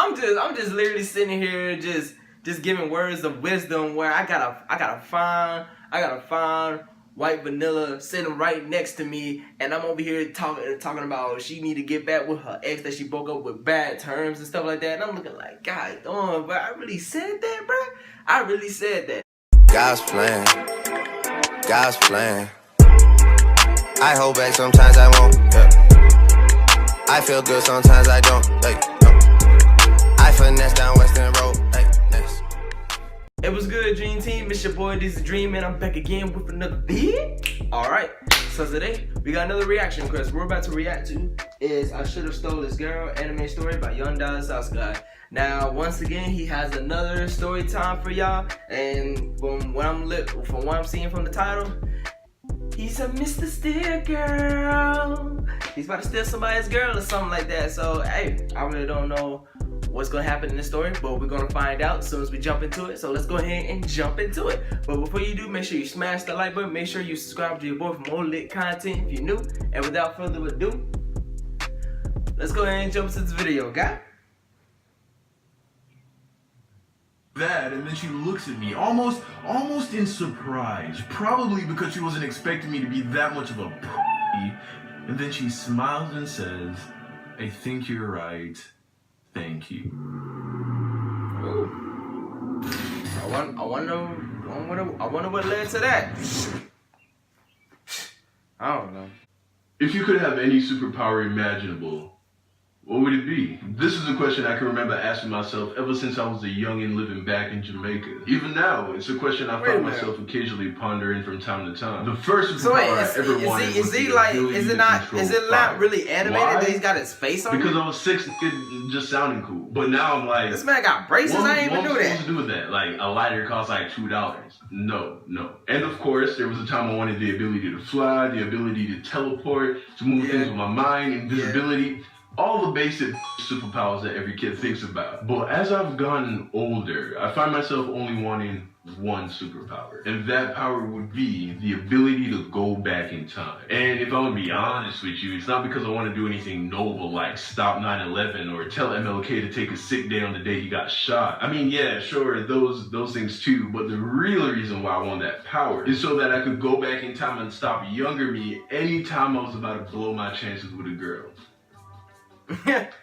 I'm just literally sitting here just giving words of wisdom where I gotta find white vanilla sitting right next to me, and I'm over here talking about she need to get back with her ex that she broke up with bad terms and stuff like that. And I'm looking like, God damn, bro, I really said that, bro. I really said that. God's plan. God's plan. I hold back sometimes I won't. Yeah. I feel good sometimes I don't. Hey, no. I finesse down Western Road. Hey, next. It was good, Dream Team. It's your boy, this is Dream, and I'm back again with another vid. Alright, so today we got another reaction request. We're about to react to is I Should Have Stole This Girl anime story by Young Dollar South Sky. Now, once again, he has another story time for y'all, and from what I'm seeing from the title, he's a Mr. Steal Girl. He's about to steal somebody's girl or something like that. So, hey, I really don't know what's gonna happen in this story, but we're gonna find out as soon as we jump into it. So let's go ahead and jump into it. But before you do, make sure you smash the like button. Make sure you subscribe to your boy for more lit content if you're new. And without further ado, let's go ahead and jump into this video, guy. That, and then she looks at me almost in surprise, probably because she wasn't expecting me to be that much of a p***y. And then she smiles and says, "I think you're right. Thank you." Ooh. I wonder what led to that. I don't know. If you could have any superpower imaginable, what would it be? This is a question I can remember asking myself ever since I was a youngin' living back in Jamaica. Even now, it's a question I find myself occasionally pondering from time to time. The first superpower I ever wanted was the ability to control fire. Really animated that he's got his face on it? Because I was 6 and it just sounding cool. But now I'm like, this man got braces? I didn't even know that. What am I supposed to do with that? Like, a lighter costs like $2. No. And of course, there was a time I wanted the ability to fly, the ability to teleport, to move things with my mind, invisibility. All the basic superpowers that every kid thinks about. But as I've gotten older, I find myself only wanting one superpower. And that power would be the ability to go back in time. And if I'm gonna be honest with you, it's not because I want to do anything noble like stop 9/11 or tell MLK to take a sick day on the day he got shot. I mean, yeah, sure, those things too, but the real reason why I want that power is so that I could go back in time and stop younger me anytime I was about to blow my chances with a girl.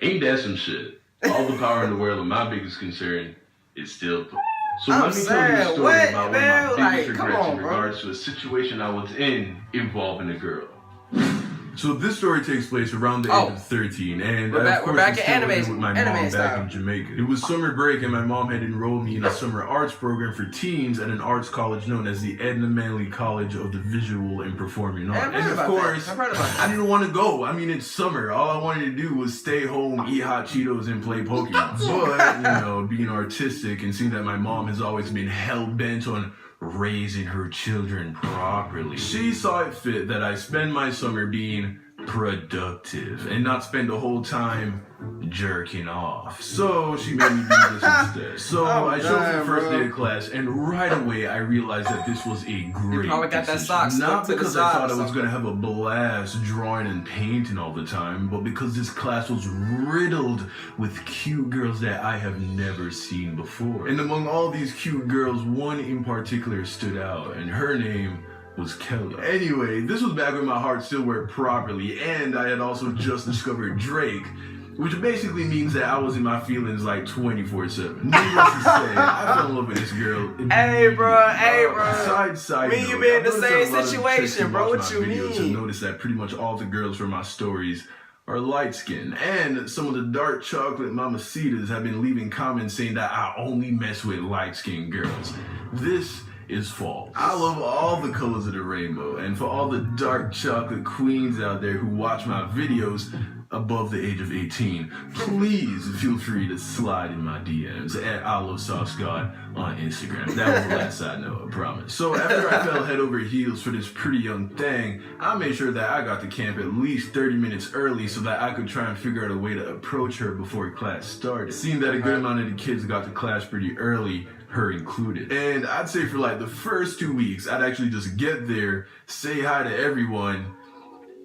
Ain't that some shit? All the power in the world, and my biggest concern is still. So let me tell you a story about one of my biggest regrets in regards to a situation I was in involving a girl. So this story takes place around the age of 13, and we're back at anime with my mom back in Jamaica. It was summer break, and my mom had enrolled me in a summer arts program for teens at an arts college known as the Edna Manley College of the Visual and Performing Arts. And of course, I didn't want to go. I mean, it's summer. All I wanted to do was stay home, eat hot Cheetos, and play Pokemon. But, you know, being artistic and seeing that my mom has always been hell-bent on raising her children properly, she saw it fit that I spend my summer being productive and not spend the whole time jerking off. So she made me do this instead. So I showed up the first day of class, and right away I realized that this was a great decision. Not because I thought I was going to have a blast drawing and painting all the time, but because this class was riddled with cute girls that I have never seen before. And among all these cute girls, one in particular stood out, and her name was Kelly. Anyway, this was back when my heart still worked properly, and I had also just discovered Drake, which basically means that I was in my feelings like 24/7. Needless to say, I fell in love with this girl. Hey, bro. Side Me and you be in the same situation, bro. What you mean? To notice that pretty much all the girls from my stories are light-skinned, and some of the dark chocolate mamacitas have been leaving comments saying that I only mess with light-skinned girls. This is false. I love all the colors of the rainbow, and for all the dark chocolate queens out there who watch my videos above the age of 18, please feel free to slide in my DMs at @ILoveSauceGod on Instagram. That was the last side note, I promise. So after I fell head over heels for this pretty young thing, I made sure that I got to camp at least 30 minutes early so that I could try and figure out a way to approach her before class started. Seeing that a good amount of the kids got to class pretty early, her included. And I'd say for like the first 2 weeks, I'd actually just get there, say hi to everyone,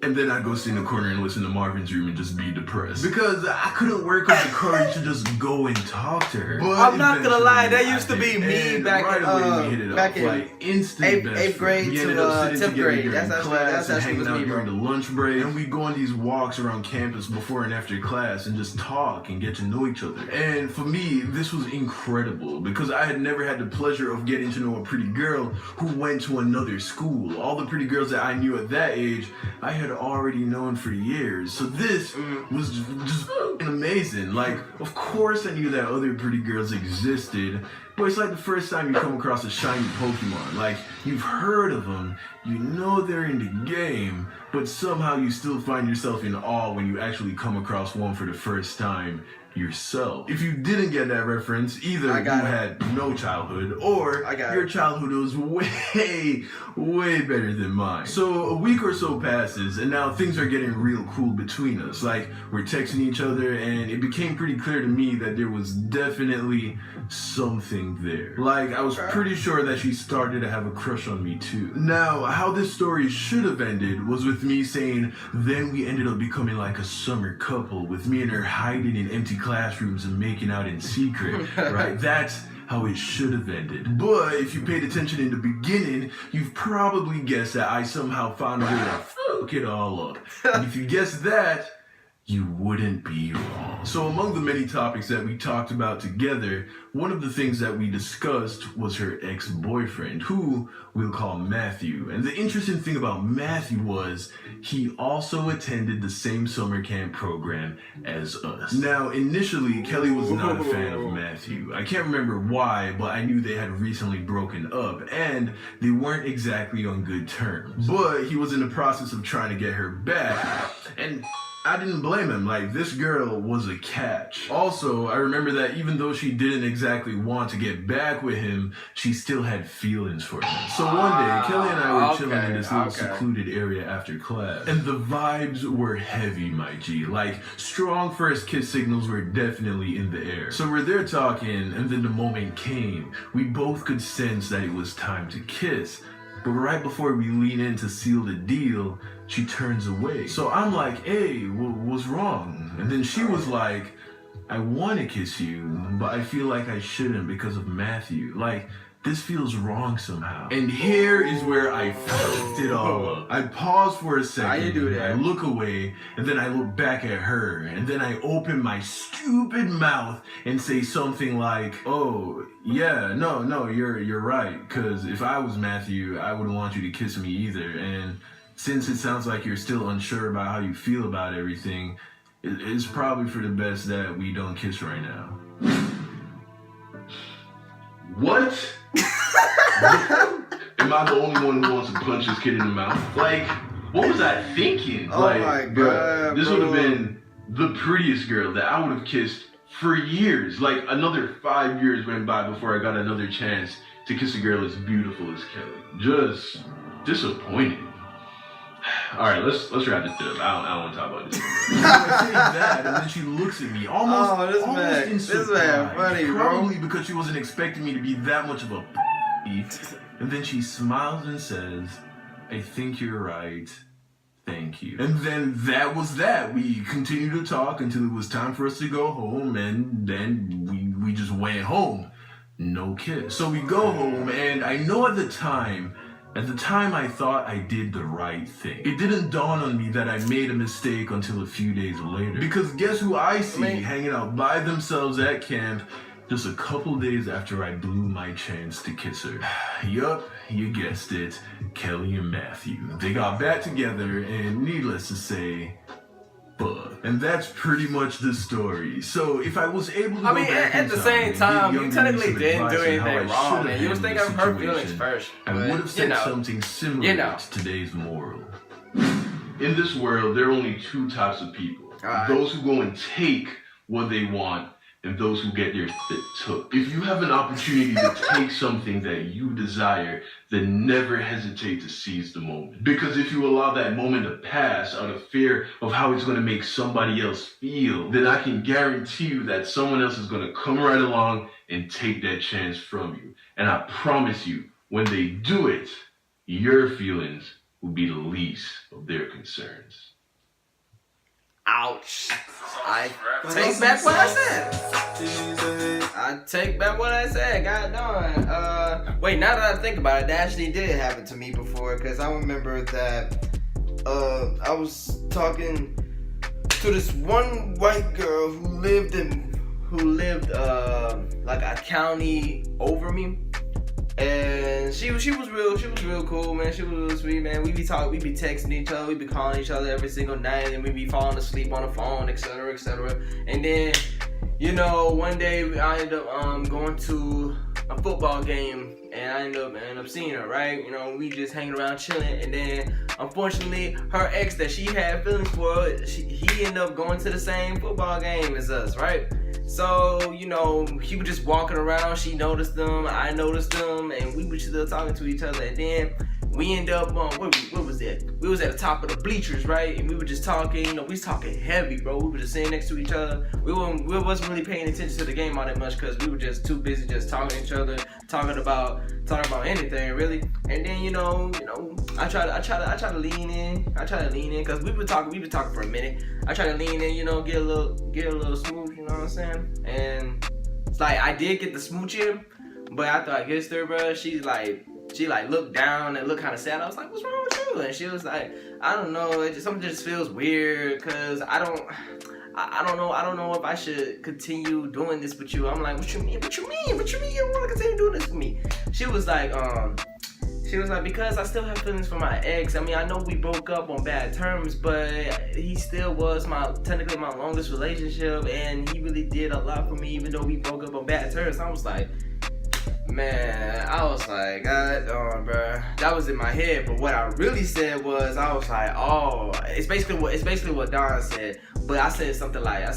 and then I'd go sit in the corner and listen to Marvin's Room and just be depressed. Because I couldn't work up the courage to just go and talk to her. But I'm not gonna lie, that used to be me back in instant eighth grade to 10th grade. That's actually hanging out me, during the lunch break. And we go on these walks around campus before and after class and just talk and get to know each other. And for me, this was incredible because I had never had the pleasure of getting to know a pretty girl who went to another school. All the pretty girls that I knew at that age, I had already known for years. So this was just amazing. Like, of course I knew that other pretty girls existed, but it's like the first time you come across a shiny Pokemon. Like, you've heard of them, you know they're in the game, but somehow you still find yourself in awe when you actually come across one for the first time yourself. If you didn't get that reference, either you had no childhood or your childhood was way better than mine. So a week or so passes and now things are getting real cool between us. Like, we're texting each other and it became pretty clear to me that there was definitely something there. Like, I was pretty sure that she started to have a crush on me too. Now, how this story should have ended was with me saying, then we ended up becoming like a summer couple, with me and her hiding in empty classrooms and making out in secret, right? That's how it should have ended. But if you paid attention in the beginning, you've probably guessed that I somehow found a way to fuck it all up. And if you guessed that, you wouldn't be wrong. So among the many topics that we talked about together, one of the things that we discussed was her ex-boyfriend, who we'll call Matthew. And the interesting thing about Matthew was he also attended the same summer camp program as us. Now, initially, Kelly was not a fan of Matthew. I can't remember why, but I knew they had recently broken up, and they weren't exactly on good terms. But he was in the process of trying to get her back, and I didn't blame him. Like, this girl was a catch. Also, I remember that even though she didn't exactly want to get back with him, she still had feelings for him. So one day, Kelly and I were chilling in this little secluded area after class, and the vibes were heavy, my G. Like, strong first kiss signals were definitely in the air. So we're there talking, and then the moment came. We both could sense that it was time to kiss. But right before we lean in to seal the deal, she turns away. So I'm like, hey, what's wrong? And then she was like, I want to kiss you, but I feel like I shouldn't because of Matthew. Like, this feels wrong somehow. And here is where I fucked it all up. I pause for a second. How you do that? I look away, and then I look back at her, and then I open my stupid mouth and say something like, oh, yeah, no, you're right. Because if I was Matthew, I wouldn't want you to kiss me either. And since it sounds like you're still unsure about how you feel about everything, it's probably for the best that we don't kiss right now. What? Am I the only one who wants to punch this kid in the mouth? Like, what was I thinking? Oh my God, this would have been the prettiest girl that I would have kissed for years. Like, another 5 years went by before I got another chance to kiss a girl as beautiful as Kelly. Just disappointed. All right, let's wrap this up. I don't want to talk about this. I say that, and then she looks at me almost in surprise. This man funny, Probably because she wasn't expecting me to be that much of a and then she smiles and says, I think you're right. Thank you. And then that was that. We continued to talk until it was time for us to go home, and then we just went home. No kiss. So we go home, and I know at the time I thought I did the right thing. It didn't dawn on me that I made a mistake until a few days later. Because guess who I see hanging out by themselves at camp just a couple days after I blew my chance to kiss her. Yup, you guessed it, Kelly and Matthew. They got back together, and needless to say, fuck. And that's pretty much the story. So if I was able to go back at the same time, you technically didn't do anything wrong, and you was thinking of her feelings first. I would have said something similar to today's moral. In this world, there are only two types of people. Those who go and take what they want, and those who get their shit took. If you have an opportunity to take something that you desire, then never hesitate to seize the moment. Because if you allow that moment to pass out of fear of how it's going to make somebody else feel, then I can guarantee you that someone else is going to come right along and take that chance from you. And I promise you, when they do it, your feelings will be the least of their concerns. Ouch. I take back what I said. I take back what I said. God darn. Wait, now that I think about it, that actually did happen to me before. Because I remember that I was talking to this one white girl who lived like a county over me. And she was real cool, man. She was real sweet, man. We be texting each other, we be calling each other every single night, and we be falling asleep on the phone, etc., etc. And then, you know, one day I ended up going to a football game, and I ended up seeing her, right? You know, we just hanging around chilling, and then unfortunately, her ex that she had feelings for, he ended up going to the same football game as us, right? So, you know, he was just walking around, she noticed him, I noticed him, and we were still talking to each other, and then we ended up, what was that? We was at the top of the bleachers, right? And we were just talking, you know, we was talking heavy, bro. We were just sitting next to each other. We wasn't really paying attention to the game all that much because we were just too busy just talking to each other, talking about anything, really. And then, you know, I try to lean in because we were talking for a minute. I try to lean in, you know, get a little smooth, you know what I'm saying? And it's like I did get the smooch in, but after I kissed her, bro, she looked down and looked kind of sad. I was like, "What's wrong with you?" And she was like, "I don't know. Something just feels weird because I don't know if I should continue doing this with you." I'm like, "What you mean? What you mean? What you mean you don't want to continue doing this with me?" She was like, "Because I still have feelings for my ex. I mean, I know we broke up on bad terms, but he still was technically my longest relationship, and he really did a lot for me, even though we broke up on bad terms." I was like, man, God darn, bro. That was in my head, but what I really said was, I was like, oh, it's basically what Don said, but I said something like,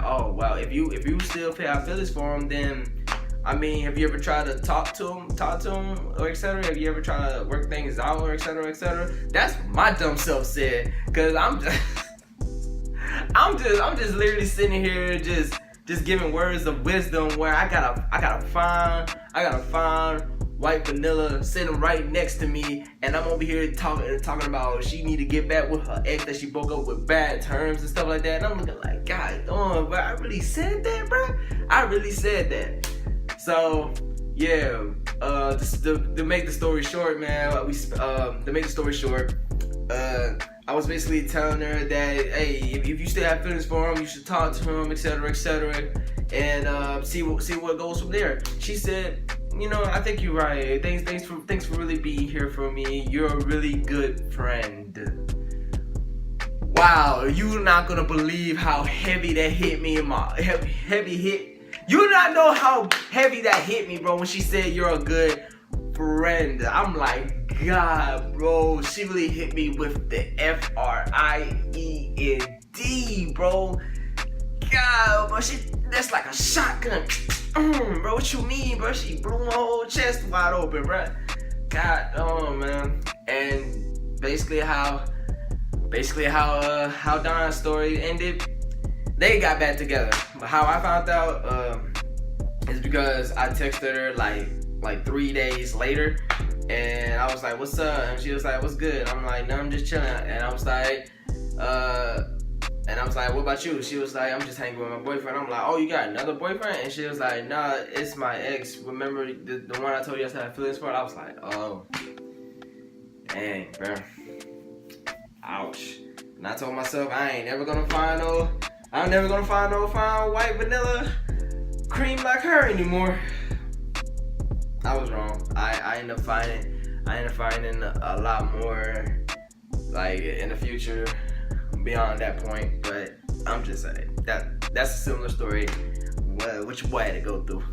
oh, well, if you still have feelings for him, then, I mean, have you ever tried to talk to him, or etc.? Have you ever tried to work things out, or etc., etc.? That's what my dumb self said, cause I'm just literally sitting here just giving words of wisdom where I gotta find white vanilla sitting right next to me, and I'm over here talking about she need to get back with her ex that she broke up with bad terms and stuff like that. And I'm looking like, God damn, bro, I really said that, bro. I really said that. So yeah, to make the story short, man, I was basically telling her that, hey, if you still have feelings for him, you should talk to him, etc., etc., and see what goes from there. She said, you know, I think you're right. Thanks for really being here for me. You're a really good friend. Wow, you're not gonna believe how heavy that hit me in my heavy hit. You do not know how heavy that hit me, bro, when she said you're a good friend. I'm like, God, bro, she really hit me with the FRIEND, bro. God, bro, that's like a shotgun. Bro, what you mean, bro? She blew my whole chest wide open, bro. God, oh man. And basically how Don's story ended, they got back together. But how I found out is because I texted her like 3 days later, and I was like, "What's up?" And she was like, "What's good?" I'm like, "No, I'm just chilling." And I was like, "What about you?" She was like, "I'm just hanging with my boyfriend." I'm like, "Oh, you got another boyfriend?" And she was like, "Nah, it's my ex. Remember the one I told you I had feelings for?" I was like, "Oh, dang, bro. Ouch." And I told myself I ain't never gonna find no fine white vanilla cream like her anymore. I was wrong. I ended up finding a lot more like in the future beyond that point. But I'm just saying that's a similar story which boy had to go through.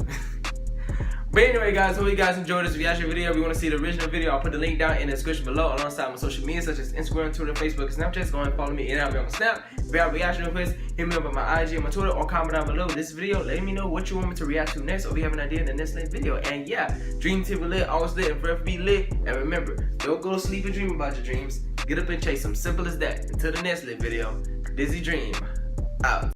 But anyway, guys, hope you guys enjoyed this reaction video. If you want to see the original video, I'll put the link down in the description below alongside my social media such as Instagram, Twitter, Facebook, and Snapchat. Go ahead and follow me and I'll be on Snap. If you have reaction requests, hit me up on my IG and my Twitter or comment down below this video. Let me know what you want me to react to next, or if you have an idea in the next video. And yeah, dream till we lit, always lit, and forever be lit. And remember, don't go to sleep and dream about your dreams. Get up and chase them. Simple as that. Until the next lit video, Dizzy Dream out.